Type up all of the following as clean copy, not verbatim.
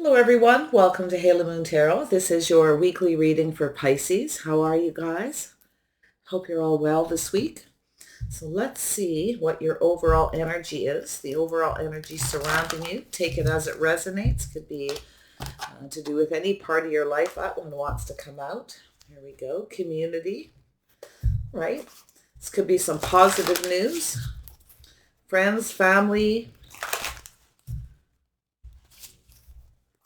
Hello everyone, welcome to Halo Moon Tarot. This is your weekly reading for Pisces. How are you guys? Hope you're all well this week. So let's see what your overall energy is, the overall energy surrounding you. Take it as it resonates. Could be to do with any part of your life. That one wants to come out. Here we go. Community, right? This could be some positive news. Friends, family,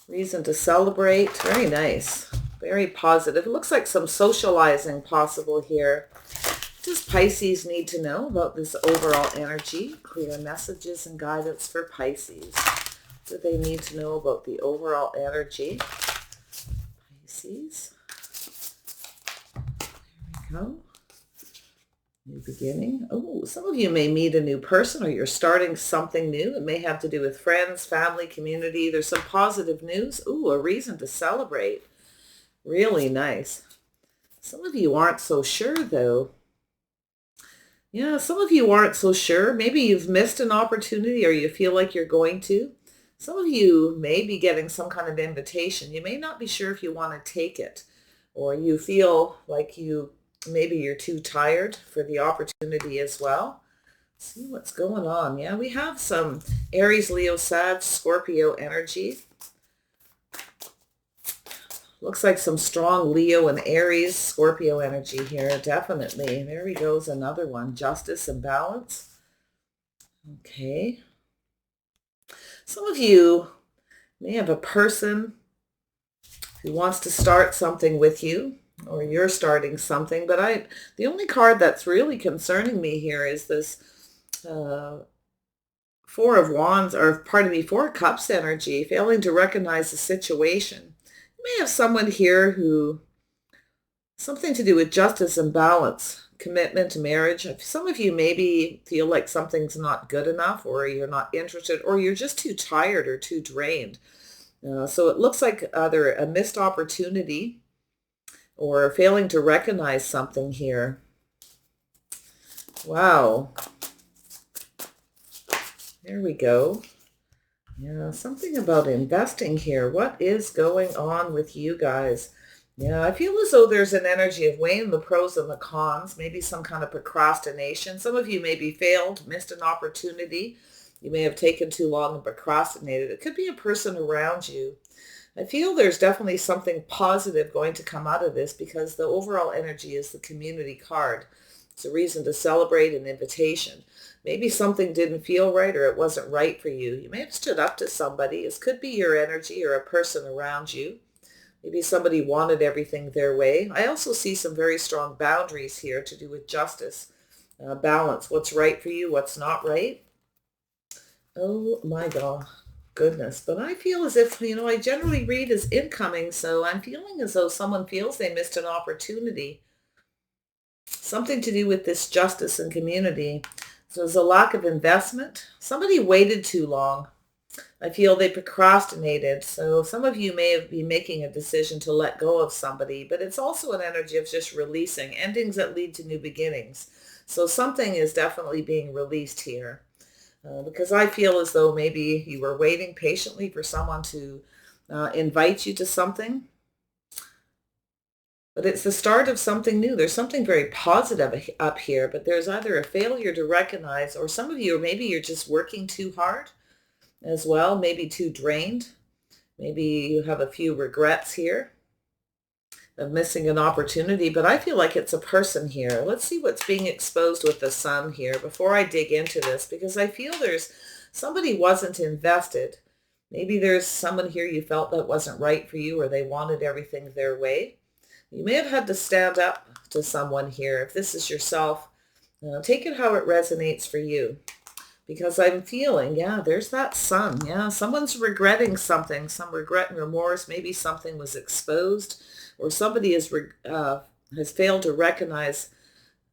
reason to celebrate. Very nice. Very positive. It looks like some socializing possible here. Does Pisces need to know about this overall energy? Clear messages and guidance for Pisces. Do they need to know about the overall energy? Pisces. There we go. New beginning. Oh, some of you may meet a new person or you're starting something new. It may have to do with friends, family, community. There's some positive news. Ooh, a reason to celebrate. Really nice. Some of you aren't so sure though. Yeah, some of you aren't so sure. Maybe you've missed an opportunity or you feel like you're going to. Some of you may be getting some kind of invitation. You may not be sure if you want to take it, or you feel like maybe you're too tired for the opportunity as well. See what's going on. Yeah, we have some Aries, Leo, Sag, Scorpio energy. Looks like some strong Leo and Aries, Scorpio energy here, definitely. There we goes, another one. Justice and balance. Okay. Some of you may have a person who wants to start something with you, or you're starting something, but the only card that's really concerning me here is this Four of Wands, or pardon me, Four of Cups energy, failing to recognize the situation. You may have someone here who, something to do with justice and balance, commitment, marriage. Some of you maybe feel like something's not good enough, or you're not interested, or you're just too tired or too drained. So it looks like either a missed opportunity or failing to recognize something here. Wow. There we go. Yeah, something about investing here. What is going on with you guys? Yeah, I feel as though there's an energy of weighing the pros and the cons, maybe some kind of procrastination. Some of you maybe failed, missed an opportunity. You may have taken too long and procrastinated. It could be a person around you. I feel there's definitely something positive going to come out of this because the overall energy is the community card. It's a reason to celebrate, an invitation. Maybe something didn't feel right or it wasn't right for you. You may have stood up to somebody. This could be your energy or a person around you. Maybe somebody wanted everything their way. I also see some very strong boundaries here to do with justice, balance, what's right for you, what's not right. Oh my God, goodness. But I feel as if, I generally read as incoming, so I'm feeling as though someone feels they missed an opportunity. Something to do with this justice and community. So there's a lack of investment. Somebody waited too long. I feel they procrastinated. So some of you may have been making a decision to let go of somebody, but it's also an energy of just releasing, endings that lead to new beginnings. So something is definitely being released here. Because I feel as though maybe you were waiting patiently for someone to invite you to something. But it's the start of something new. There's something very positive up here, but there's either a failure to recognize, or some of you, or maybe you're just working too hard as well, maybe too drained. Maybe you have a few regrets here of missing an opportunity, but I feel like it's a person here. Let's see what's being exposed with the sun here before I dig into this, because I feel there's somebody wasn't invested. Maybe there's someone here you felt that wasn't right for you, or they wanted everything their way. You may have had to stand up to someone here. If this is yourself, take it how it resonates for you. Because I'm feeling, yeah, there's that sun. Yeah, someone's regretting something, some regret and remorse. Maybe something was exposed, or somebody has failed to recognize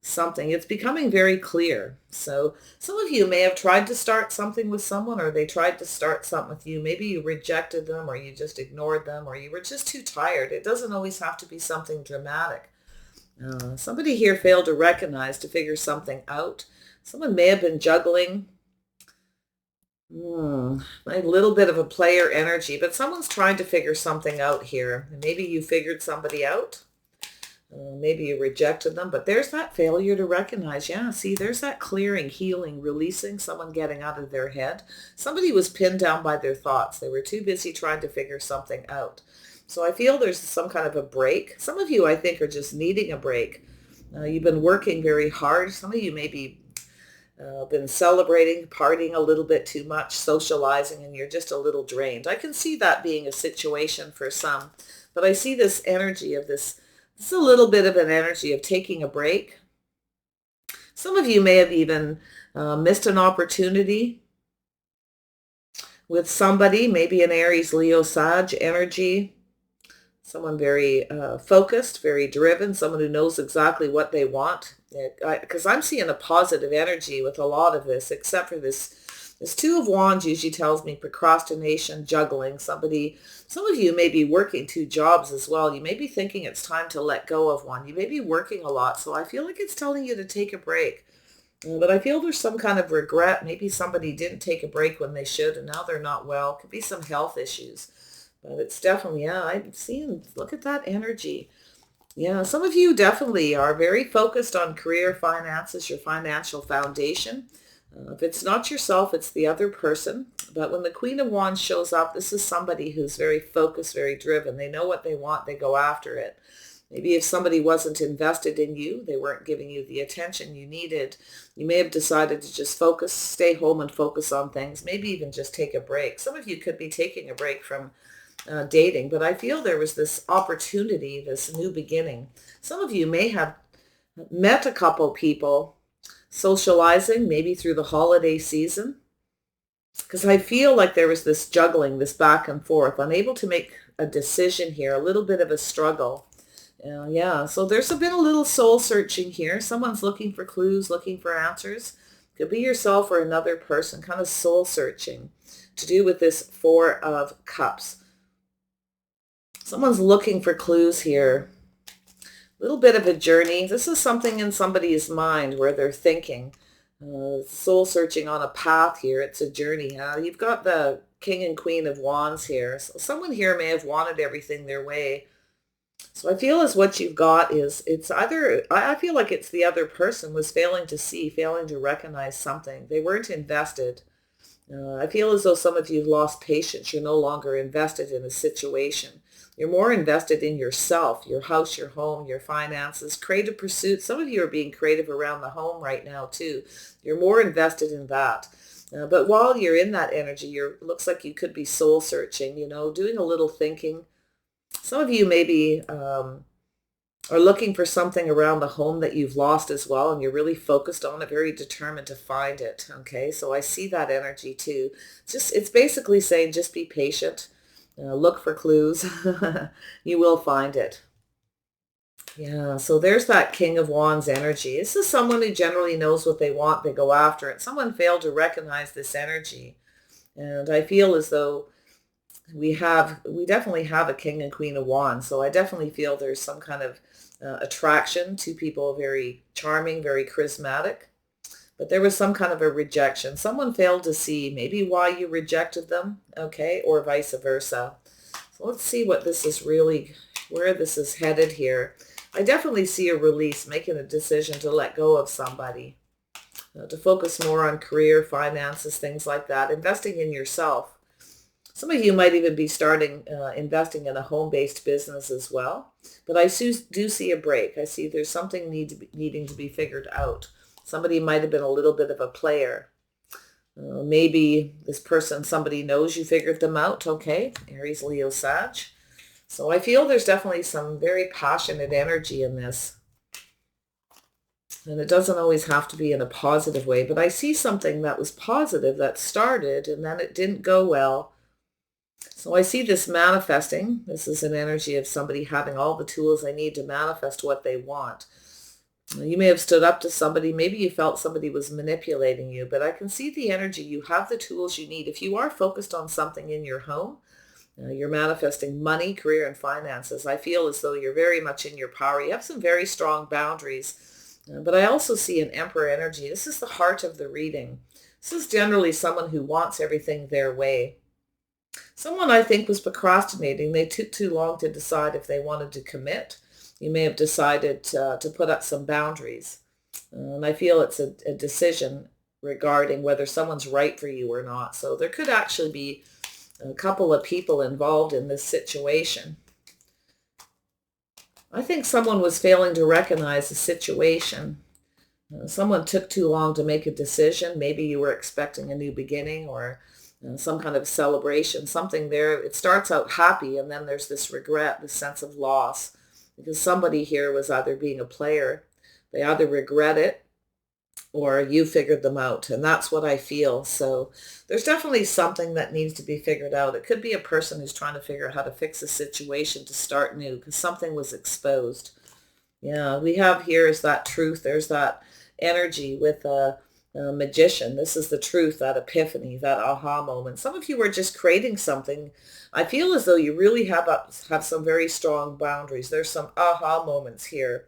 something. It's becoming very clear. So some of you may have tried to start something with someone, or they tried to start something with you. Maybe you rejected them, or you just ignored them, or you were just too tired. It doesn't always have to be something dramatic. Somebody here failed to recognize, to figure something out. Someone may have been juggling A little bit of a player energy, but someone's trying to figure something out here. And maybe you figured somebody out. Maybe you rejected them, but there's that failure to recognize. Yeah, see, there's that clearing, healing, releasing, someone getting out of their head. Somebody was pinned down by their thoughts. They were too busy trying to figure something out. So I feel there's some kind of a break. Some of you, I think, are just needing a break. You've been working very hard. Some of you maybe been celebrating, partying a little bit too much, socializing, and you're just a little drained. I can see that being a situation for some, but I see this energy of this. It's a little bit of an energy of taking a break. Some of you may have even missed an opportunity with somebody, maybe an Aries, Leo, Sag energy. Someone very focused, very driven, someone who knows exactly what they want. Because I'm seeing a positive energy with a lot of this, except for this Two of Wands usually tells me procrastination, juggling. Some of you may be working two jobs as well. You may be thinking it's time to let go of one. You may be working a lot, so I feel like it's telling you to take a break. But I feel there's some kind of regret. Maybe somebody didn't take a break when they should, and now they're not well. Could be some health issues. But it's definitely, yeah, I'm seeing, look at that energy. Yeah, some of you definitely are very focused on career, finances, your financial foundation. If it's not yourself, it's the other person. But when the Queen of Wands shows up, this is somebody who's very focused, very driven. They know what they want. They go after it. Maybe if somebody wasn't invested in you, they weren't giving you the attention you needed, you may have decided to just focus, stay home and focus on things, maybe even just take a break. Some of you could be taking a break from dating, but I feel there was this opportunity, this new beginning. Some of you may have met a couple people socializing, maybe through the holiday season, because I feel like there was this juggling, this back and forth, unable to make a decision here, a little bit of a struggle. Yeah, so there's been a little soul searching here. Someone's looking for clues, looking for answers. Could be yourself or another person, kind of soul searching to do with this Four of Cups. Someone's looking for clues here. A little bit of a journey. This is something in somebody's mind where they're thinking. Soul searching on a path here. It's a journey. You've got the King and Queen of Wands here. So someone here may have wanted everything their way. So I feel as what you've got is, it's either, I feel like it's the other person was failing to see, failing to recognize something. They weren't invested. I feel as though some of you have lost patience. You're no longer invested in a situation. You're more invested in yourself, your house, your home, your finances, creative pursuits. Some of you are being creative around the home right now too. You're more invested in that. But while you're in that energy, looks like you could be soul searching, doing a little thinking. Some of you maybe are looking for something around the home that you've lost as well, and you're really focused on it, very determined to find it. Okay, so I see that energy too. It's basically saying just be patient, look for clues. You will find it. Yeah, so there's that King of Wands energy. This is someone who generally knows what they want. They go after it. Someone failed to recognize this energy. And I feel as though we definitely have a King and Queen of Wands. So I definitely feel there's some kind of attraction to people, very charming, very charismatic. But there was some kind of a rejection. Someone failed to see maybe why you rejected them, okay, or vice versa. So let's see what this is really, where this is headed here. I definitely see a release, making a decision to let go of somebody, to focus more on career, finances, things like that, investing in yourself. Some of you might even be starting investing in a home-based business as well. But I do see a break. I see there's something needing to be figured out. Somebody might have been a little bit of a player. Maybe this person, somebody knows you figured them out. Okay, Aries, Leo, Sag. So I feel there's definitely some very passionate energy in this. And it doesn't always have to be in a positive way. But I see something that was positive that started and then it didn't go well. So I see this manifesting. This is an energy of somebody having all the tools they need to manifest what they want. You may have stood up to somebody. Maybe you felt somebody was manipulating you, but I can see the energy. You have the tools you need. If you are focused on something in your home, you're manifesting money, career, and finances. I feel as though you're very much in your power. You have some very strong boundaries, but I also see an Emperor energy. This is the heart of the reading. This is generally someone who wants everything their way. Someone I think was procrastinating. They took too long to decide if they wanted to commit. You may have decided to put up some boundaries. And I feel it's a decision regarding whether someone's right for you or not. So there could actually be a couple of people involved in this situation. I think someone was failing to recognize the situation. Someone took too long to make a decision. Maybe you were expecting a new beginning or some kind of celebration, something there. It starts out happy and then there's this regret, this sense of loss, because somebody here was either being a player. They either regret it or you figured them out. And that's what I feel. So there's definitely something that needs to be figured out. It could be a person who's trying to figure out how to fix a situation to start new because something was exposed. Yeah, we have here is that truth. There's that energy with a magician. This is the truth, that epiphany, that aha moment. Some of you are just creating something. I feel as though you really have some very strong boundaries. There's some aha moments here.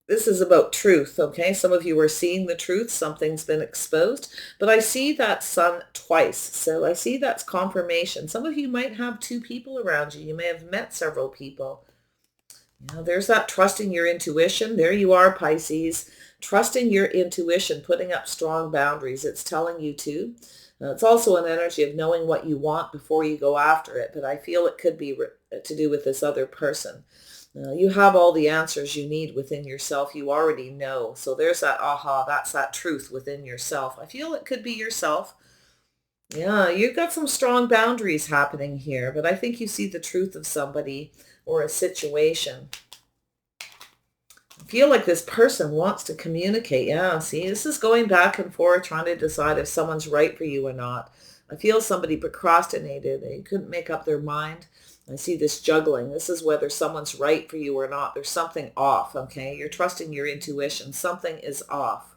This is about truth, okay? Some of you are seeing the truth. Something's been exposed. But I see that sun twice. So I see that's confirmation. Some of you might have two people around you. You may have met several people. Yeah, there's that trusting your intuition. There you are, Pisces. Trusting your intuition, putting up strong boundaries. It's telling you to. It's also an energy of knowing what you want before you go after it. But I feel it could be to do with this other person. You have all the answers you need within yourself. You already know. So there's that aha. That's that truth within yourself. I feel it could be yourself. Yeah, you've got some strong boundaries happening here, but I think you see the truth of somebody or a situation. I feel like this person wants to communicate. Yeah, see, this is going back and forth, trying to decide if someone's right for you or not. I feel somebody procrastinated. They couldn't make up their mind. I see this juggling. This is whether someone's right for you or not. There's something off, okay? You're trusting your intuition. Something is off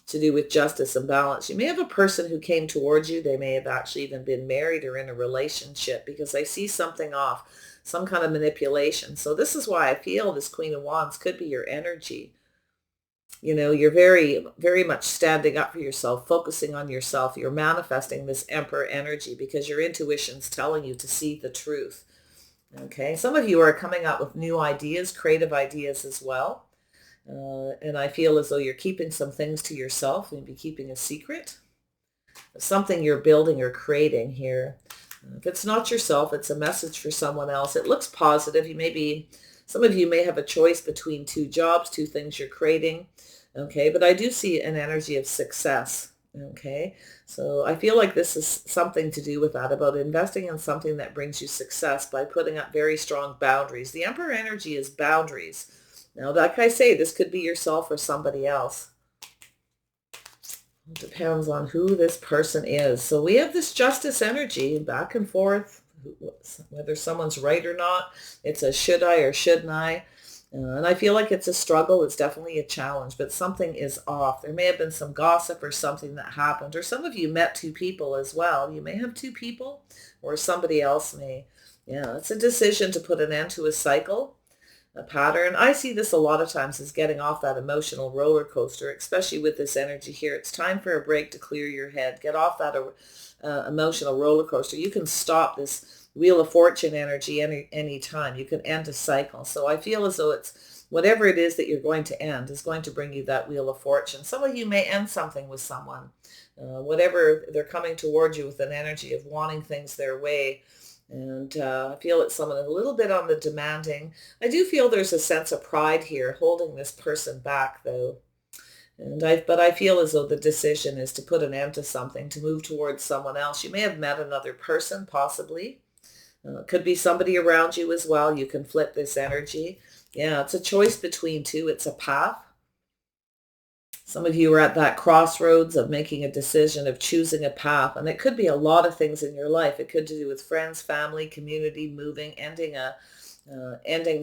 to do with justice and balance. You may have a person who came towards you. They may have actually even been married or in a relationship because I see something off, some kind of manipulation. So this is why I feel this Queen of Wands could be your energy. You know, you're very, very much standing up for yourself, focusing on yourself. You're manifesting this Emperor energy because your intuition's telling you to see the truth. Okay, some of you are coming up with new ideas, creative ideas as well. And I feel as though you're keeping some things to yourself, maybe keeping a secret. Something you're building or creating here. If it's not yourself, it's a message for someone else. It looks positive. Some of you may have a choice between two jobs, two things you're creating. Okay, but I do see an energy of success. Okay, so I feel like this is something to do with that, about investing in something that brings you success by putting up very strong boundaries. The Emperor energy is boundaries. Now, like I say, this could be yourself or somebody else. It depends on who this person is. So we have this justice energy back and forth, whether someone's right or not. It's a should I or shouldn't I? And I feel like it's a struggle. It's definitely a challenge, but something is off. There may have been some gossip or something that happened, or some of you met two people as well. You may have two people, or somebody else may. Yeah, it's a decision to put an end to a cycle, a pattern. I see this a lot of times as getting off that emotional roller coaster, especially with this energy here. It's time for a break to clear your head. Get off that emotional roller coaster. You can stop this Wheel of Fortune energy any time. You can end a cycle. So I feel as though it's whatever it is that you're going to end is going to bring you that Wheel of Fortune. Some of you may end something with someone. Whatever, they're coming towards you with an energy of wanting things their way. And I feel it's someone a little bit on the demanding. I do feel there's a sense of pride here holding this person back, though. But I feel as though the decision is to put an end to something, to move towards someone else. You may have met another person, possibly. Could be somebody around you as well. You can flip this energy. Yeah, it's a choice between two. It's a path. Some of you are at that crossroads of making a decision, of choosing a path. And it could be a lot of things in your life. It could do with friends, family, community, moving, ending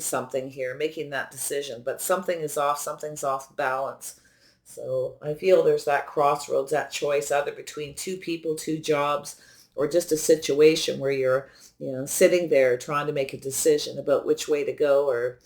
something here, making that decision. But something is off. Something's off balance. So I feel there's that crossroads, that choice, either between two people, two jobs, or just a situation where you're, sitting there trying to make a decision about which way to go, or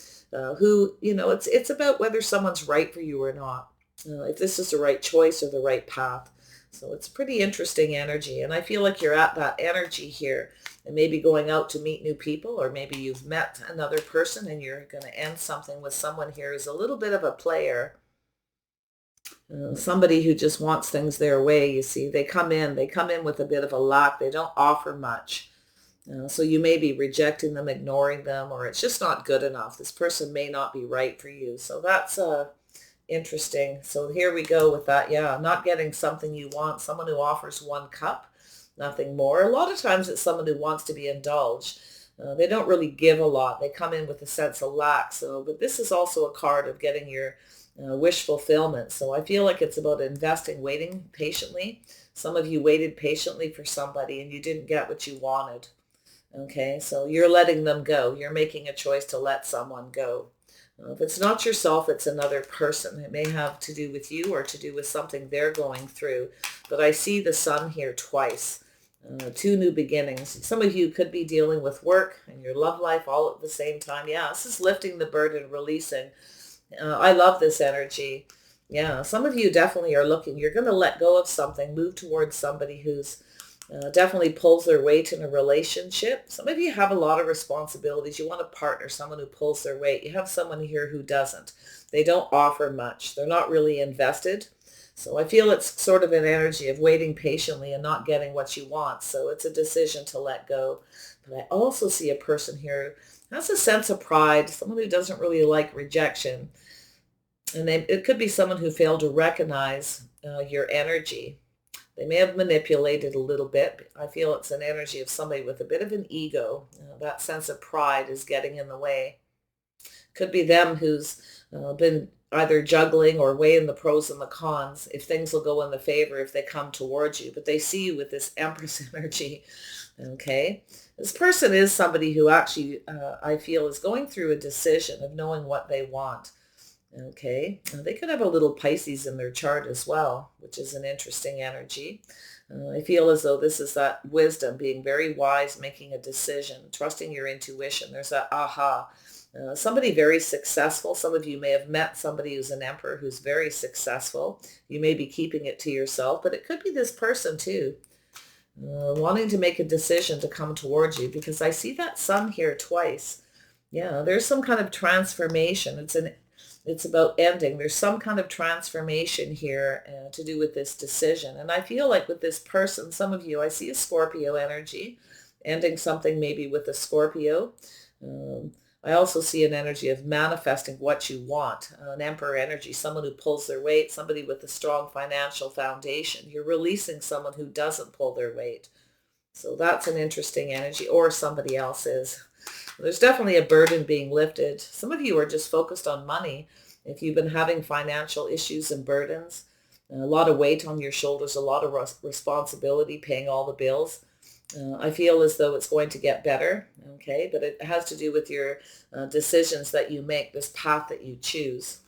who, it's about whether someone's right for you or not. If this is the right choice or the right path. So it's pretty interesting energy. And I feel like you're at that energy here and maybe going out to meet new people, or maybe you've met another person and you're going to end something with someone here who's a little bit of a player. Somebody who just wants things their way, you see. They come in with a bit of a lack. They don't offer much. So you may be rejecting them, ignoring them, or it's just not good enough. This person may not be right for you. So that's interesting. So here we go with that. Yeah, not getting something you want. Someone who offers one cup, nothing more. A lot of times it's someone who wants to be indulged. They don't really give a lot. They come in with a sense of lack. So, but this is also a card of getting your wish fulfillment. So I feel like it's about investing, waiting patiently. Some of you waited patiently for somebody and you didn't get what you wanted. Okay, so you're letting them go. You're making a choice to let someone go. If it's not yourself, it's another person. It may have to do with you or to do with something they're going through. But I see the sun here twice. Two new beginnings. Some of you could be dealing with work and your love life all at the same time. Yeah, this is lifting the burden, releasing. I love this energy. Yeah, some of you definitely are looking. You're going to let go of something, move towards somebody who's definitely pulls their weight in a relationship. Some of you have a lot of responsibilities. You want a partner, someone who pulls their weight. You have someone here who doesn't. They don't offer much. They're not really invested. So I feel it's sort of an energy of waiting patiently and not getting what you want. So it's a decision to let go. But I also see a person here who has a sense of pride, someone who doesn't really like rejection. And it could be someone who failed to recognize your energy. They may have manipulated a little bit. I feel it's an energy of somebody with a bit of an ego. That sense of pride is getting in the way. Could be them who's been either juggling or weighing the pros and the cons, if things will go in the favor if they come towards you. But they see you with this Empress energy. Okay. This person is somebody who actually, I feel, is going through a decision of knowing what they want. Okay, they could have a little Pisces in their chart as well, which is an interesting energy. I feel as though this is that wisdom, being very wise, making a decision, trusting your intuition. There's that aha. Somebody very successful. Some of you may have met somebody who's an emperor who's very successful. You may be keeping it to yourself, but it could be this person too, wanting to make a decision to come towards you, because I see that sun here twice. Yeah, there's some kind of transformation. It's about ending. There's some kind of transformation here to do with this decision. And I feel like with this person, some of you, I see a Scorpio energy, ending something maybe with a Scorpio. I also see an energy of manifesting what you want, an emperor energy, someone who pulls their weight, somebody with a strong financial foundation. You're releasing someone who doesn't pull their weight. So that's an interesting energy, or somebody else is. There's definitely a burden being lifted. Some of you are just focused on money. If you've been having financial issues and burdens, a lot of weight on your shoulders, a lot of responsibility, paying all the bills, I feel as though it's going to get better, okay? But it has to do with your decisions that you make, this path that you choose.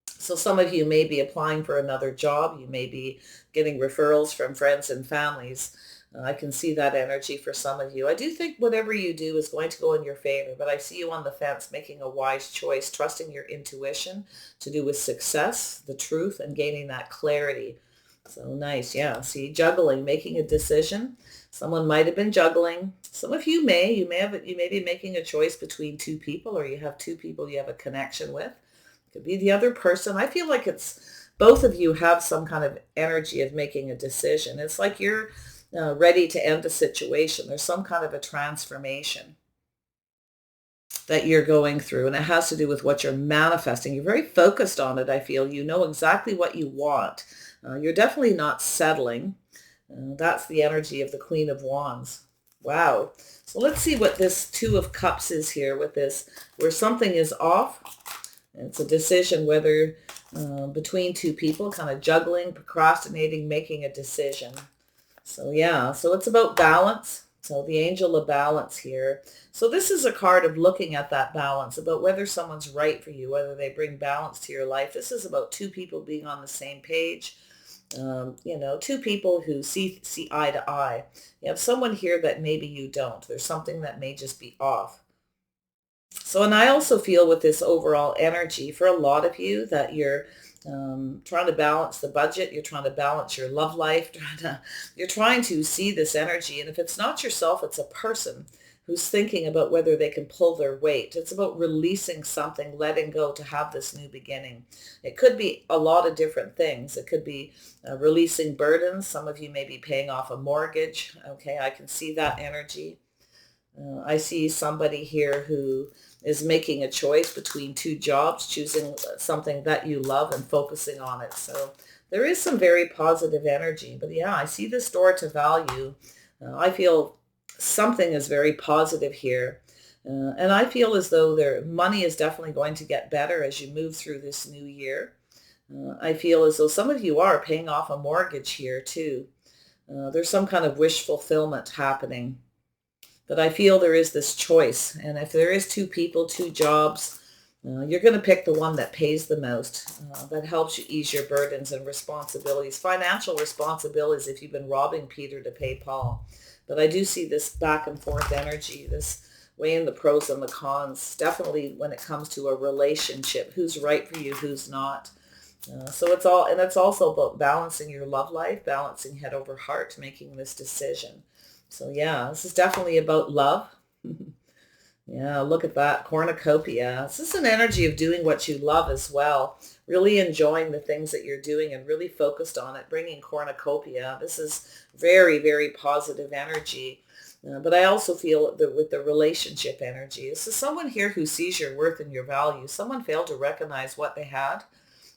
So some of you may be applying for another job. You may be getting referrals from friends and families. I can see that energy for some of you. I do think whatever you do is going to go in your favor, but I see you on the fence making a wise choice, trusting your intuition to do with success, the truth, and gaining that clarity. So nice. Yeah. See, juggling, making a decision. Someone might have been juggling. Some of you may be making a choice between two people, or you have two people you have a connection with. Could be the other person. I feel like it's both of you have some kind of energy of making a decision. It's like you're ready to end a situation. There's some kind of a transformation that you're going through, and it has to do with what you're manifesting. You're very focused on it, I feel. You know exactly what you want. You're definitely not settling. That's the energy of the Queen of Wands. Wow. So let's see what this Two of Cups is here with this, where something is off. It's a decision whether between two people, kind of juggling, procrastinating, making a decision. So yeah, so it's about balance. So the angel of balance here. So this is a card of looking at that balance, about whether someone's right for you, whether they bring balance to your life. This is about two people being on the same page. Two people who see eye to eye. You have someone here that maybe you don't. There's something that may just be off. So, and I also feel with this overall energy for a lot of you that you're trying to balance the budget. You're trying to balance your love life. You're trying to see this energy. And if it's not yourself, it's a person who's thinking about whether they can pull their weight. It's about releasing something, letting go to have this new beginning. It could be a lot of different things. It could be releasing burdens. Some of you may be paying off a mortgage. Okay, I can see that energy. I see somebody here who is making a choice between two jobs, choosing something that you love and focusing on it. So there is some very positive energy. But yeah, I see this door to value. I feel something is very positive here. And I feel as though their money is definitely going to get better as you move through this new year. I feel as though some of you are paying off a mortgage here too. There's some kind of wish fulfillment happening. But I feel there is this choice. And if there is two people, two jobs, you're going to pick the one that pays the most, that helps you ease your burdens and responsibilities. Financial responsibilities if you've been robbing Peter to pay Paul. But I do see this back and forth energy, this weighing the pros and the cons, definitely when it comes to a relationship, who's right for you, who's not. So it's also about balancing your love life, balancing head over heart, making this decision. So yeah, this is definitely about love. Yeah, look at that cornucopia. This is an energy of doing what you love as well. Really enjoying the things that you're doing and really focused on it, bringing cornucopia. This is very, very positive energy. But I also feel that with the relationship energy, this is someone here who sees your worth and your value. Someone failed to recognize what they had,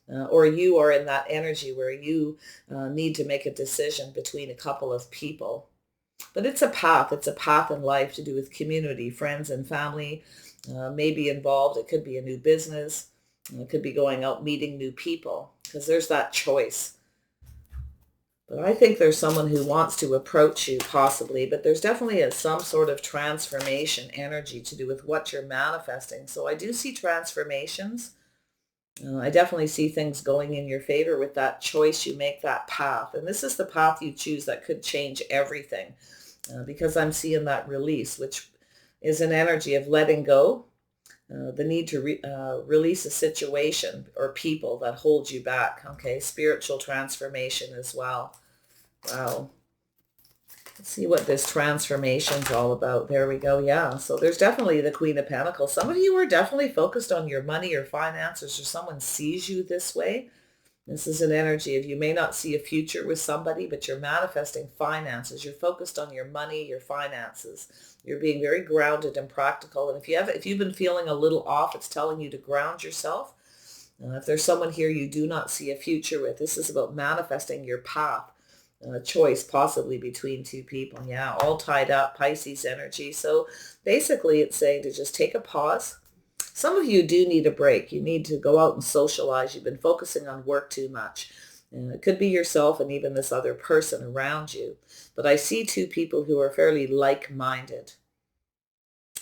or you are in that energy where you need to make a decision between a couple of people. But it's a path. It's a path in life to do with community, friends and family may be involved. It could be a new business. It could be going out meeting new people because there's that choice. But I think there's someone who wants to approach you possibly, but there's definitely some sort of transformation energy to do with what you're manifesting. So I do see transformations. I definitely see things going in your favor with that choice you make, that path. And this is the path you choose that could change everything because I'm seeing that release, which is an energy of letting go, the need to release a situation or people that hold you back. Okay, spiritual transformation as well. Wow. Let's see what this transformation's all about. There we go. Yeah. So there's definitely the Queen of Pentacles. Some of you are definitely focused on your money or finances, or someone sees you this way. This is an energy of you may not see a future with somebody, but you're manifesting finances. You're focused on your money, your finances. You're being very grounded and practical. And if you've been feeling a little off, it's telling you to ground yourself. If there's someone here you do not see a future with, this is about manifesting your path. Choice possibly between two people. Yeah, all tied up, Pisces energy. So basically it's saying to just take a pause. Some of you do need a break. You need to go out and socialize. You've been focusing on work too much. And it could be yourself and even this other person around you. But I see two people who are fairly like-minded.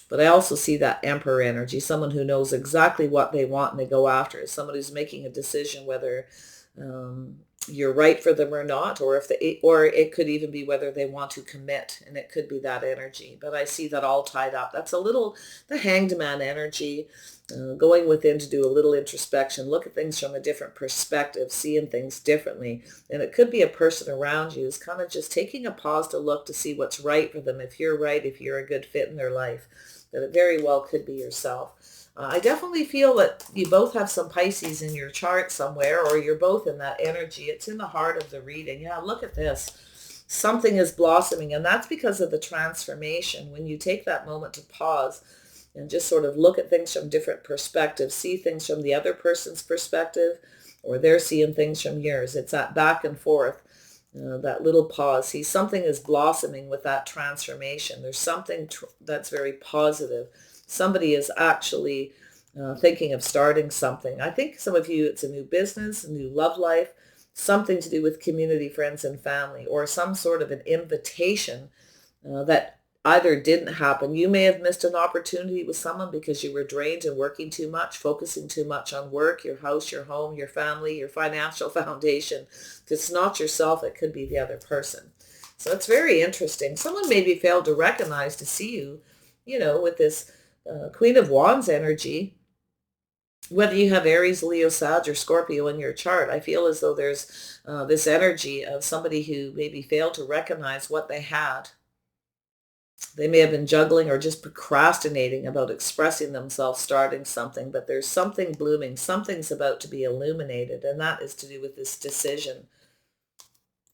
But I also see that Emperor energy, someone who knows exactly what they want and they go after it. Someone who's making a decision whether you're right for them or not, or it could even be whether they want to commit, and it could be that energy. But I see that all tied up. That's a little the Hanged Man energy, going within to do a little introspection, look at things from a different perspective, seeing things differently. And it could be a person around you who's kind of just taking a pause to look to see what's right for them, if you're right, if you're a good fit in their life. That it very well could be yourself. I definitely feel that you both have some Pisces in your chart somewhere, or you're both in that energy. It's in the heart of the reading. Yeah, look at this. Something is blossoming, and that's because of the transformation. When you take that moment to pause and just sort of look at things from different perspectives, see things from the other person's perspective, or they're seeing things from yours. It's that back and forth, that little pause. See, something is blossoming with that transformation. There's something that's very positive. Somebody is actually thinking of starting something. I think some of you, it's a new business, a new love life, something to do with community, friends, and family, or some sort of an invitation that either didn't happen. You may have missed an opportunity with someone because you were drained and working too much, focusing too much on work, your house, your home, your family, your financial foundation. If it's not yourself, it could be the other person. So it's very interesting. Someone maybe failed to recognize to see you, with this Queen of Wands energy. Whether you have Aries, Leo, Sag, or Scorpio in your chart, I feel as though there's this energy of somebody who maybe failed to recognize what they had. They may have been juggling or just procrastinating about expressing themselves, starting something, but there's something blooming. Something's about to be illuminated, and that is to do with this decision.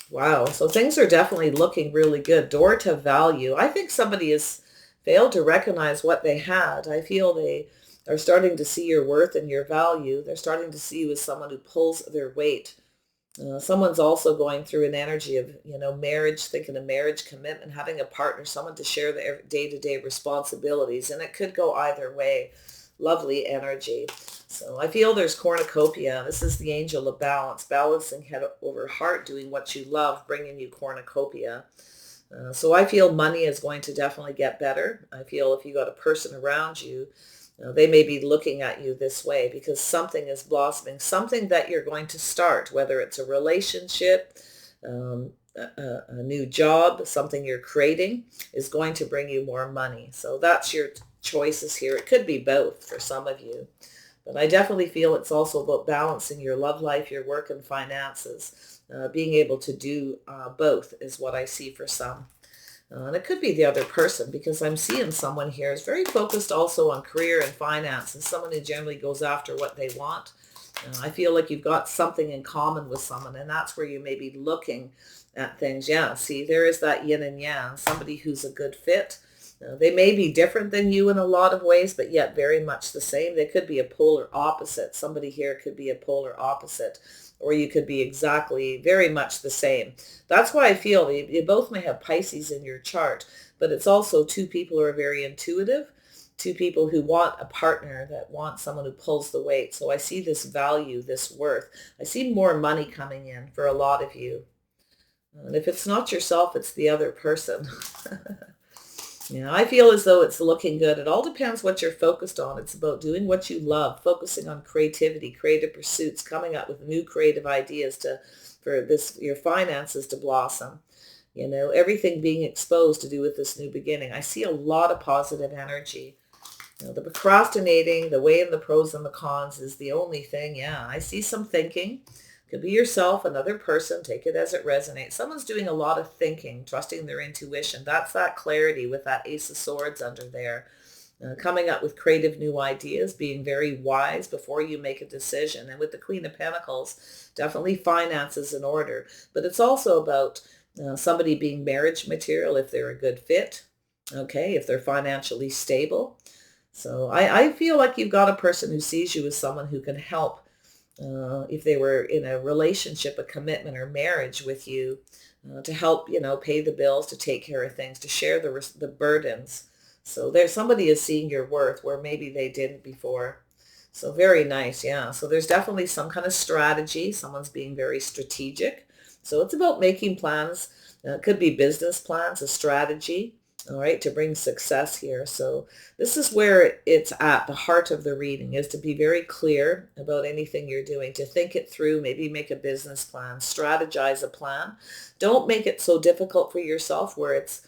Wow. So things are definitely looking really good. Door to value. I think somebody has failed to recognize what they had. I feel they are starting to see your worth and your value. They're starting to see you as someone who pulls their weight. Someone's also going through an energy of, marriage, thinking of marriage, commitment, having a partner, someone to share the day-to-day responsibilities. And it could go either way. Lovely energy. So I feel there's cornucopia. This is the angel of balance, balancing head over heart, doing what you love, bringing you cornucopia. So I feel money is going to definitely get better. I feel if you got a person around you, they may be looking at you this way because something is blossoming, something that you're going to start, whether it's a relationship, a new job, something you're creating is going to bring you more money. So that's your choices here. It could be both for some of you. But I definitely feel it's also about balancing your love life, your work, and finances. Being able to do both is what I see for some. And it could be the other person because I'm seeing someone here is very focused also on career and finance and someone who generally goes after what they want. I feel like you've got something in common with someone, and that's where you may be looking at things. Yeah, see, there is that yin and yang, somebody who's a good fit. They may be different than you in a lot of ways, but yet very much the same. They could be a polar opposite. Somebody here could be a polar opposite, or you could be exactly very much the same. That's why I feel you both may have Pisces in your chart, but it's also two people who are very intuitive, two people who want a partner, that want someone who pulls the weight. So I see this value, this worth. I see more money coming in for a lot of you. And if it's not yourself, it's the other person. I feel as though it's looking good. It all depends what you're focused on. It's about doing what you love, focusing on creativity, creative pursuits, coming up with new creative ideas for this your finances to blossom. Everything being exposed to do with this new beginning. I see a lot of positive energy. The procrastinating, the weighing the pros and the cons is the only thing. Yeah, I see some thinking. Could be yourself, another person. Take it as it resonates. Someone's doing a lot of thinking, trusting their intuition. That's that clarity with that Ace of Swords under there. Coming up with creative new ideas, being very wise before you make a decision. And with the Queen of Pentacles, definitely finances in order. But it's also about somebody being marriage material if they're a good fit. Okay, if they're financially stable. So I feel like you've got a person who sees you as someone who can help if they were in a relationship, a commitment or marriage with you to help, pay the bills, to take care of things, to share the burdens. So there's somebody is seeing your worth where maybe they didn't before. So very nice. Yeah. So there's definitely some kind of strategy. Someone's being very strategic. So it's about making plans. It could be business plans, a strategy, all right, to bring success here. So this is where it's at. The heart of the reading is to be very clear about anything you're doing, to think it through, maybe make a business plan, strategize a plan. Don't make it so difficult for yourself where it's,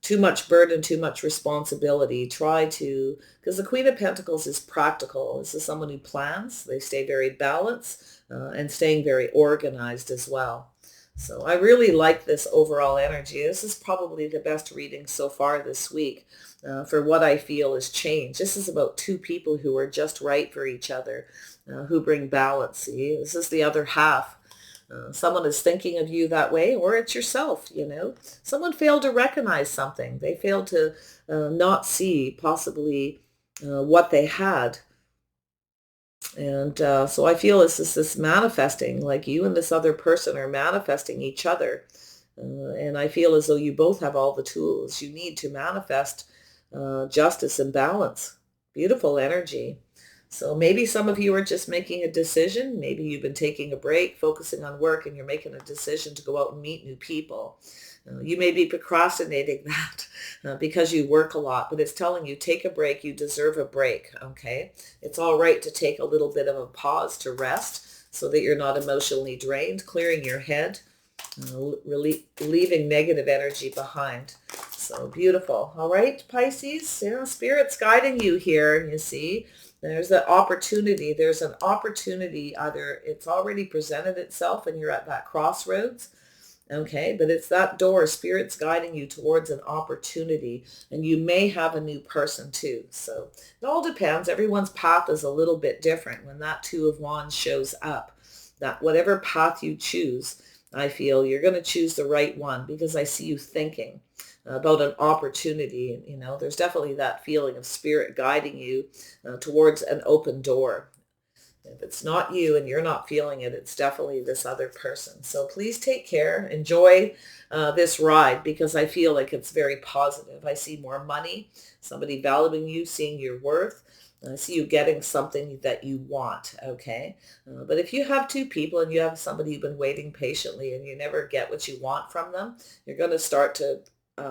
too much burden, too much responsibility. Try to, because the Queen of Pentacles is practical. This is someone who plans. They stay very balanced and staying very organized as well. So I really like this overall energy. This is probably the best reading so far this week for what I feel is change. This is about two people who are just right for each other, who bring balance. See, this is the other half. Someone is thinking of you that way, or it's yourself. Someone failed to recognize something. They failed to not see possibly what they had. And so I feel this manifesting, like you and this other person are manifesting each other. And I feel as though you both have all the tools you need to manifest justice and balance. Beautiful energy. So maybe some of you are just making a decision. Maybe you've been taking a break, focusing on work, and you're making a decision to go out and meet new people. You may be procrastinating that because you work a lot, but it's telling you take a break. You deserve a break, okay? It's all right to take a little bit of a pause to rest so that you're not emotionally drained, clearing your head, really leaving negative energy behind. So beautiful. All right, Pisces, Spirit's guiding you here, you see. There's an opportunity. There's an opportunity. Either it's already presented itself and you're at that crossroads. Okay, but it's that door. Spirit's guiding you towards an opportunity, and you may have a new person too. So it all depends. Everyone's path is a little bit different. When that Two of Wands shows up, that whatever path you choose, I feel you're going to choose the right one, because I see you thinking about an opportunity. You know, there's definitely that feeling of spirit guiding you towards an open door. If it's not you and you're not feeling it, it's definitely this other person. So please take care. Enjoy this ride, because I feel like it's very positive. I see more money, somebody valuing you, seeing your worth. I see you getting something that you want, okay? But if you have two people and you have somebody you've been waiting patiently and you never get what you want from them, you're going to start to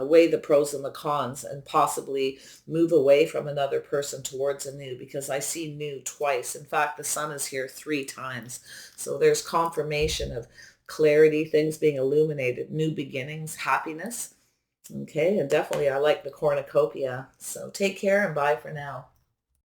weigh the pros and the cons and possibly move away from another person towards a new, because I see new twice. In fact, the sun is here 3 times. So there's confirmation of clarity, things being illuminated, new beginnings, happiness. Okay, and definitely I like the cornucopia. So take care and bye for now.